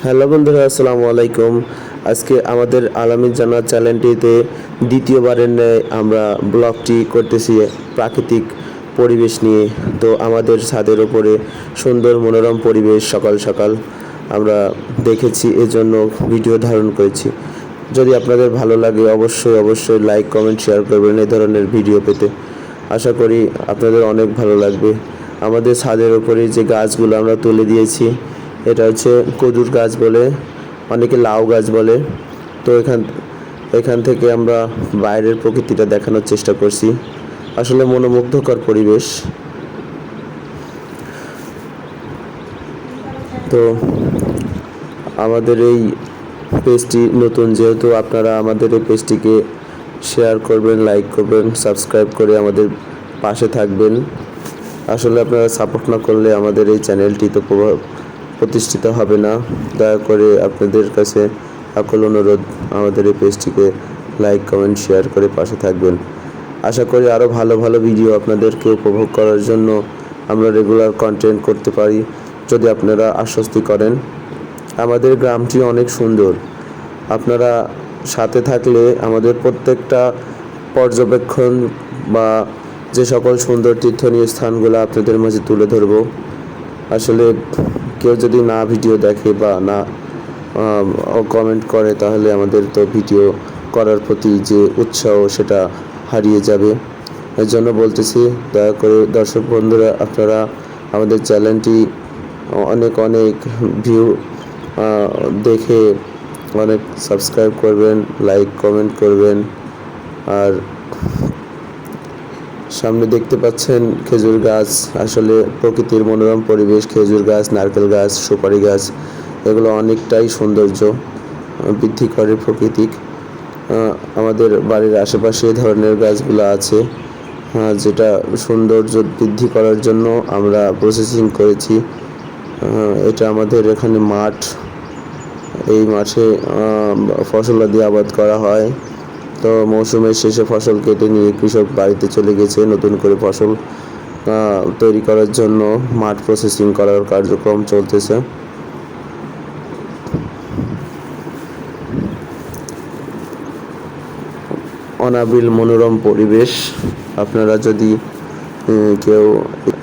Hello বন্ধুরা, আসসালামু আলাইকুম। আজকে আমাদের আলামিন জান্নাত চ্যানেলটিতে দ্বিতীয়বারের ন্যায় আমরা ব্লগটি করতেছি প্রাকৃতিক পরিবেশ নিয়ে। তো আমাদের ছাদের ওপরে সুন্দর মনোরম পরিবেশ সকাল সকাল আমরা দেখেছি, এজন্য ভিডিও ধারণ করেছি। যদি আপনাদের ভালো লাগে অবশ্যই লাইক কমেন্ট শেয়ার করবেন এই ধরনের ভিডিও পেতে। আশা করি আপনাদের অনেক ভালো লাগবে। আমাদের ছাদের ওপরে যে গাছগুলো আমরা তুলে দিয়েছি, এটা হচ্ছে কদুর গাছ বলে, অনেকে লাউ গাছ বলে। তো এখান থেকে আমরা বাইরের প্রকৃতিটা দেখানোর চেষ্টা করছি। আসলে মনোমুগ্ধকর পরিবেশ। তো আমাদের এই পেজটি নতুন, যেহেতু আপনারা আমাদের এই পেজটিকে শেয়ার করবেন, লাইক করবেন, সাবস্ক্রাইব করে আমাদের পাশে থাকবেন। আসলে আপনারা সাপোর্ট না করলে আমাদের এই চ্যানেলটি তো প্রতিষ্ঠিত হবে না। দয়া করে আপনাদের কাছে আকুল অনুরোধ, আমাদের এই পেজটিকে লাইক কমেন্ট শেয়ার করে পাশে থাকবেন। আশা করি আরও ভালো ভালো ভিডিও আপনাদেরকে উপভোগ করার জন্য আমরা রেগুলার কন্টেন্ট করতে পারি, যদি আপনারা আশ্বস্তি করেন। আমাদের গ্রামটি অনেক সুন্দর। আপনারা সাথে থাকলে আমাদের প্রত্যেকটা পর্যবেক্ষণ বা যে সকল সুন্দর তীর্থনীয় স্থানগুলো আপনাদের মাঝে তুলে ধরব। আসলে কেউ যদি না ভিডিও দেখে বা না কমেন্ট করে, তাহলে আমাদের তো ভিডিও করার প্রতি যে উৎসাহ সেটা হারিয়ে যাবে। এর জন্য বলতেছি, দয়া করে দর্শক বন্ধুরা, আপনারা আমাদের চ্যানেলটি অনেক ভিউ দেখে অনেক সাবস্ক্রাইব করবেন, লাইক কমেন্ট করবেন। আর সামনে দেখতে পাচ্ছেন খেজুর গাছ, আসলে প্রকৃতির মনোরম পরিবেশ। খেজুর গাছ, নারকেল গাছ, সুপারি গাছ, এগুলো অনেকটাই সৌন্দর্য বৃদ্ধি করে প্রাকৃতিক। আমাদের বাড়ির আশেপাশে এই ধরনের গাছগুলো আছে, যেটা সৌন্দর্য বৃদ্ধি করার জন্য আমরা প্রসেসিং করেছি। এটা আমাদের এখানে মাঠ, এই মাঠে ফসলাদি আবাদ করা হয়। তো মৌসুমের শেষে ফসল কেটে নিয়ে কৃষক বাড়িতে চলে গেছে নতুন করে ফসল তৈরি করার জন্য। মাঠ প্রসেসিং করার কার্যক্রম চলতেছে। অনাবিল মনোরম পরিবেশ। আপনারা যদি কেউ